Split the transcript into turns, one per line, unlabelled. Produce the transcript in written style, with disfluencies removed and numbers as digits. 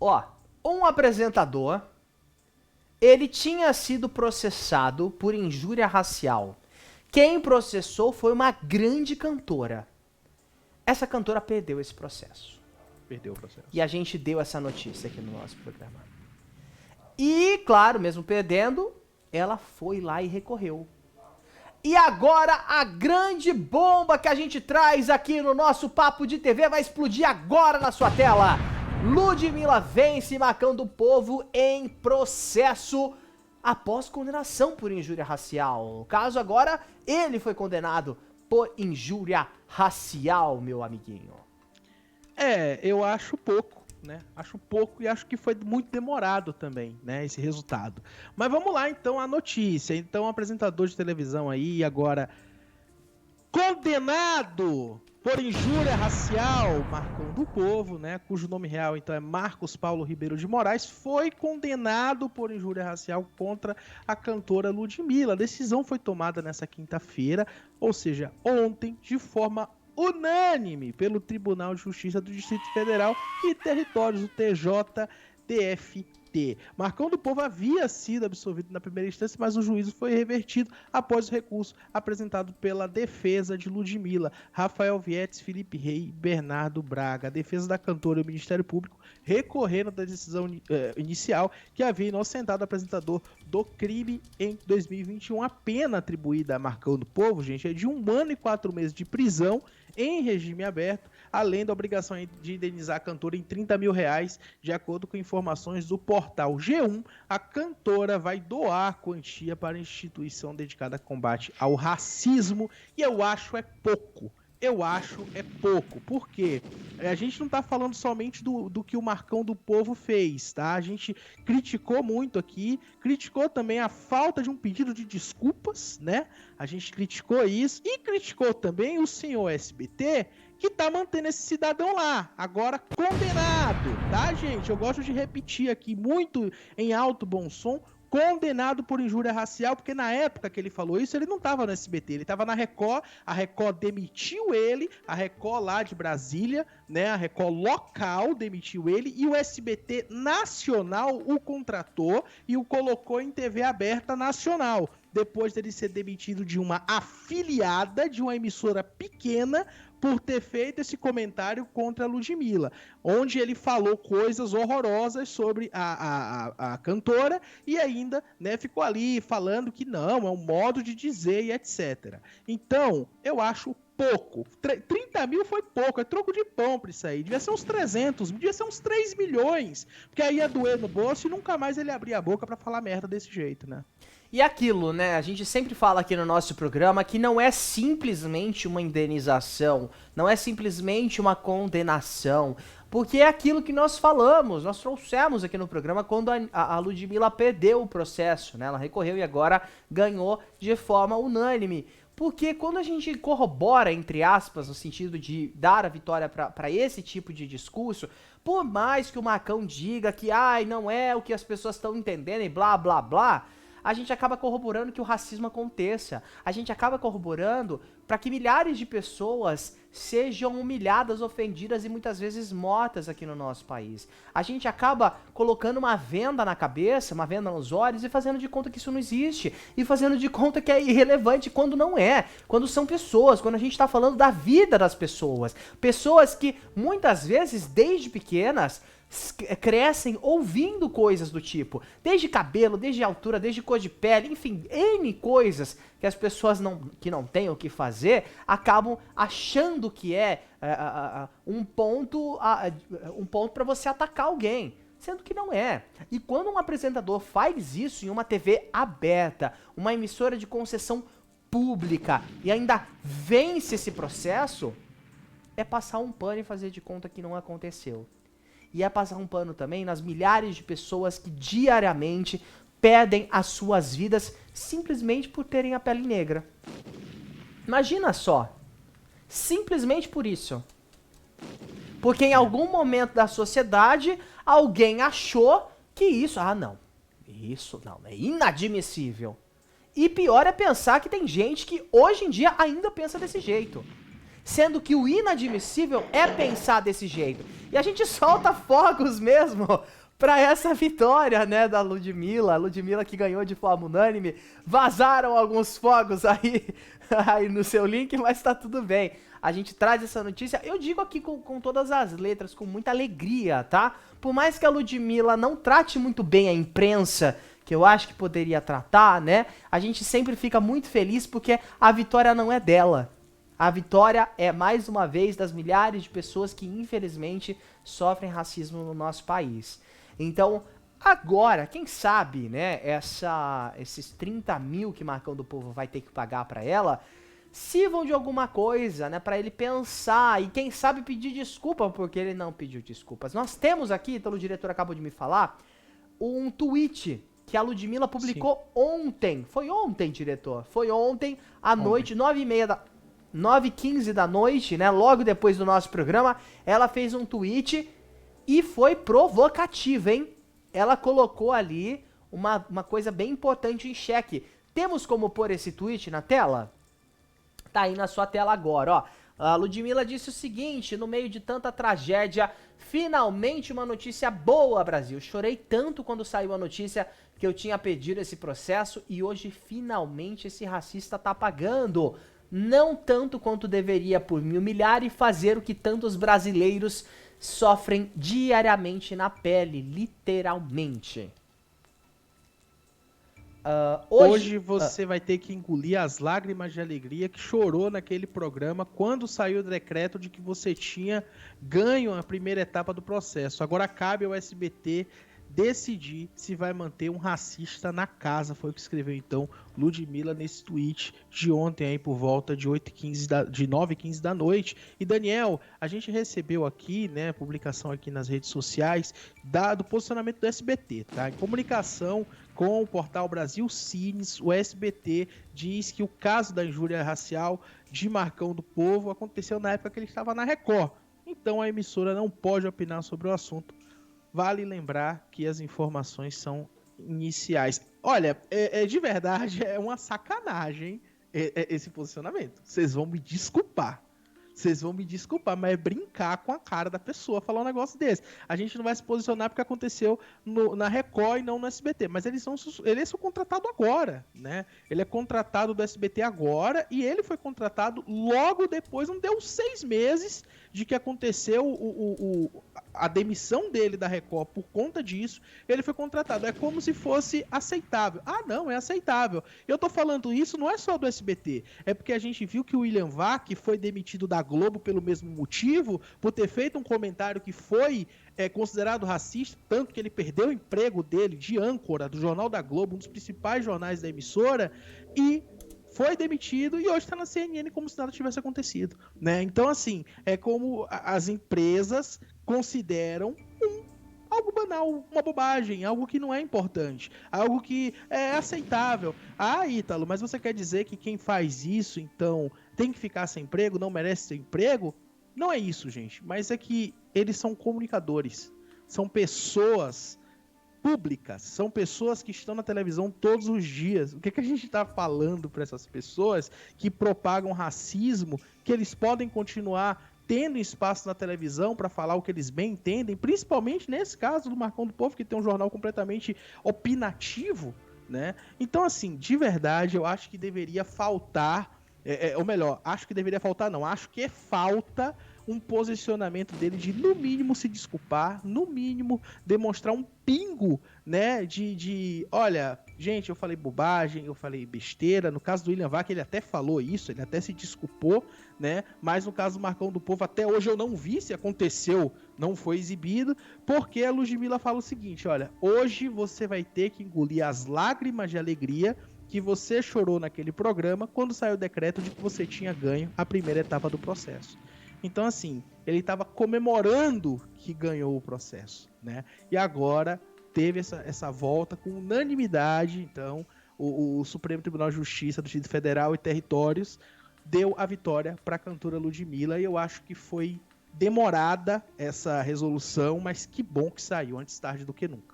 Ó, um apresentador, ele tinha sido processado por injúria racial. Quem processou foi uma grande cantora. Essa cantora perdeu esse processo.
Perdeu o processo.
E a gente deu essa notícia aqui no nosso programa. E, claro, mesmo perdendo, ela foi lá e recorreu. E agora a grande bomba que a gente traz aqui no nosso Papo de TV vai explodir agora na sua tela. Ludmilla vence Marcão do Povo em processo após condenação por injúria racial. O caso agora, ele foi condenado por injúria racial, meu amiguinho.
Eu acho pouco, né? Acho pouco e acho que foi muito demorado também, né? Esse resultado. Mas vamos lá, então, a notícia. Então, o apresentador de televisão aí, agora condenado por injúria racial, Marcão do Povo, né? Cujo nome real, então, é Marcos Paulo Ribeiro de Moraes, foi condenado por injúria racial contra a cantora Ludmilla. A decisão foi tomada nessa quinta-feira, ou seja, ontem, de forma unânime pelo Tribunal de Justiça do Distrito Federal e Territórios, o TJDFT. Marcão do Povo havia sido absolvido na primeira instância, mas o juízo foi revertido após o recurso apresentado pela defesa de Ludmilla, Rafael Vietes, Felipe Rey e Bernardo Braga. A defesa da cantora e o Ministério Público recorreram da decisão inicial que havia inocentado o apresentador do crime em 2021. A pena atribuída a Marcão do Povo, gente, é de 1 ano e 4 meses de prisão em regime aberto, além da obrigação de indenizar a cantora em R$30 mil. De acordo com informações do portal G1, a cantora vai doar a quantia para a instituição dedicada a combate ao racismo, e eu acho pouco. Porque a gente não tá falando somente do que o Marcão do Povo fez, tá? A gente criticou muito aqui, criticou também a falta de um pedido de desculpas, né? A gente criticou isso e criticou também o senhor SBT, que tá mantendo esse cidadão lá, agora condenado, tá, gente? Eu gosto de repetir aqui muito em alto bom som, condenado por injúria racial, porque na época que ele falou isso, ele não estava no SBT, ele estava na Record, a Record demitiu ele, a Record lá de Brasília, né, a Record local demitiu ele, e o SBT nacional o contratou e o colocou em TV aberta nacional, depois dele ser demitido de uma afiliada de uma emissora pequena, por ter feito esse comentário contra a Ludmilla, onde ele falou coisas horrorosas sobre a cantora e ainda, né, ficou ali falando que não, é um modo de dizer e etc. Então, eu acho pouco. 30 mil foi pouco, é troco de pão pra isso aí. Devia ser uns 300, devia ser uns 3 milhões, porque aí ia doer no bolso e nunca mais ele abria a boca pra falar merda desse jeito, né?
E aquilo, né, a gente sempre fala aqui no nosso programa que não é simplesmente uma indenização, não é simplesmente uma condenação, porque é aquilo que nós falamos, nós trouxemos aqui no programa quando a Ludmilla perdeu o processo, né, ela recorreu e agora ganhou de forma unânime. Porque quando a gente corrobora, entre aspas, no sentido de dar a vitória para esse tipo de discurso, por mais que o Marcão diga que não é o que as pessoas estão entendendo e blá blá blá, a gente acaba corroborando que o racismo aconteça. A gente acaba corroborando para que milhares de pessoas sejam humilhadas, ofendidas e muitas vezes mortas aqui no nosso país. A gente acaba colocando uma venda na cabeça, uma venda nos olhos e fazendo de conta que isso não existe. E fazendo de conta que é irrelevante quando não é. Quando são pessoas, quando a gente está falando da vida das pessoas. Pessoas que muitas vezes, desde pequenas, crescem ouvindo coisas do tipo, desde cabelo, desde altura, desde cor de pele, enfim, N coisas que as pessoas que não têm o que fazer, acabam achando que é um ponto para você atacar alguém, sendo que não é. E quando um apresentador faz isso em uma TV aberta, uma emissora de concessão pública, e ainda vence esse processo, é passar um pano e fazer de conta que não aconteceu. E é passar um pano também nas milhares de pessoas que diariamente perdem as suas vidas simplesmente por terem a pele negra. Imagina só. Simplesmente por isso. Porque em algum momento da sociedade, alguém achou que isso não, é inadmissível. E pior é pensar que tem gente que hoje em dia ainda pensa desse jeito. sendo que o inadmissível é pensar desse jeito. E a gente solta fogos mesmo pra essa vitória, né, da Ludmilla. A Ludmilla que ganhou de forma unânime. Vazaram alguns fogos aí no seu link, mas tá tudo bem. A gente traz essa notícia, eu digo aqui com todas as letras, com muita alegria, tá? Por mais que a Ludmilla não trate muito bem a imprensa, que eu acho que poderia tratar, né? A gente sempre fica muito feliz porque a vitória não é dela. A vitória é, mais uma vez, das milhares de pessoas que, infelizmente, sofrem racismo no nosso país. Então, agora, quem sabe, né, esses 30 mil que Marcão do Povo vai ter que pagar pra ela, sirvam de alguma coisa, né, pra ele pensar e, quem sabe, pedir desculpa porque ele não pediu desculpas. Nós temos aqui, então o diretor acabou de me falar, um tweet que a Ludmilla publicou ontem. Foi ontem, diretor. Foi ontem à noite, 9h15 da noite, né? Logo depois do nosso programa, ela fez um tweet e foi provocativo, hein? Ela colocou ali uma coisa bem importante em xeque. Temos como pôr esse tweet na tela? Tá aí na sua tela agora, ó. A Ludmilla disse o seguinte, no meio de tanta tragédia, finalmente uma notícia boa, Brasil. Chorei tanto quando saiu a notícia que eu tinha pedido esse processo e hoje finalmente esse racista tá pagando. Não tanto quanto deveria por me humilhar e fazer o que tantos brasileiros sofrem diariamente na pele, literalmente.
Hoje você vai ter que engolir as lágrimas de alegria que chorou naquele programa quando saiu o decreto de que você tinha ganho a primeira etapa do processo. Agora cabe ao SBT decidir se vai manter um racista na casa. Foi o que escreveu então Ludmilla nesse tweet de ontem aí por volta de 9h15 da noite. E Daniel, a gente recebeu aqui, né, publicação aqui nas redes sociais do posicionamento do SBT, tá? Em comunicação com o portal Brasil Cines, o SBT diz que o caso da injúria racial de Marcão do Povo aconteceu na época que ele estava na Record. Então a emissora não pode opinar sobre o assunto. Vale lembrar que as informações são iniciais. Olha, de verdade, é uma sacanagem esse posicionamento. Vocês vão me desculpar. Mas é brincar com a cara da pessoa falar um negócio desse. A gente não vai se posicionar porque aconteceu na Record e não no SBT. Mas ele é contratado agora, né? Ele é contratado do SBT agora e ele foi contratado logo depois, não deu 6 meses de que aconteceu a demissão dele da Record por conta disso. Ele foi contratado. É como se fosse aceitável. Ah, não, é aceitável. Eu tô falando isso não é só do SBT. É porque a gente viu que o William Vac foi demitido da Globo pelo mesmo motivo, por ter feito um comentário que foi considerado racista, tanto que ele perdeu o emprego dele de âncora do Jornal da Globo, um dos principais jornais da emissora, e foi demitido e hoje está na CNN como se nada tivesse acontecido, né? Então, assim, é como as empresas consideram algo banal, uma bobagem, algo que não é importante, algo que é aceitável. Ah, Ítalo, mas você quer dizer que quem faz isso, então, tem que ficar sem emprego, não merece ter emprego? Não é isso, gente, mas é que eles são comunicadores, são pessoas públicas, são pessoas que estão na televisão todos os dias. O que a gente está falando para essas pessoas que propagam racismo, que eles podem continuar tendo espaço na televisão para falar o que eles bem entendem, principalmente nesse caso do Marcão do Povo, que tem um jornal completamente opinativo, né? Então, assim, de verdade, eu acho que deveria faltar, ou melhor, acho que deveria faltar não, acho que falta um posicionamento dele de, no mínimo, se desculpar, no mínimo, demonstrar um pingo, né, olha, gente, eu falei bobagem, eu falei besteira. No caso do William Vac, ele até falou isso, ele até se desculpou, né, mas no caso do Marcão do Povo, até hoje eu não vi se aconteceu, não foi exibido, porque a Ludmilla fala o seguinte, olha, hoje você vai ter que engolir as lágrimas de alegria que você chorou naquele programa quando saiu o decreto de que você tinha ganho a primeira etapa do processo. Então, assim, ele estava comemorando que ganhou o processo, né? E agora teve essa volta com unanimidade. Então, o Supremo Tribunal de Justiça do Distrito Federal e Territórios deu a vitória para a cantora Ludmilla. E eu acho que foi demorada essa resolução, mas que bom que saiu, antes tarde do que nunca.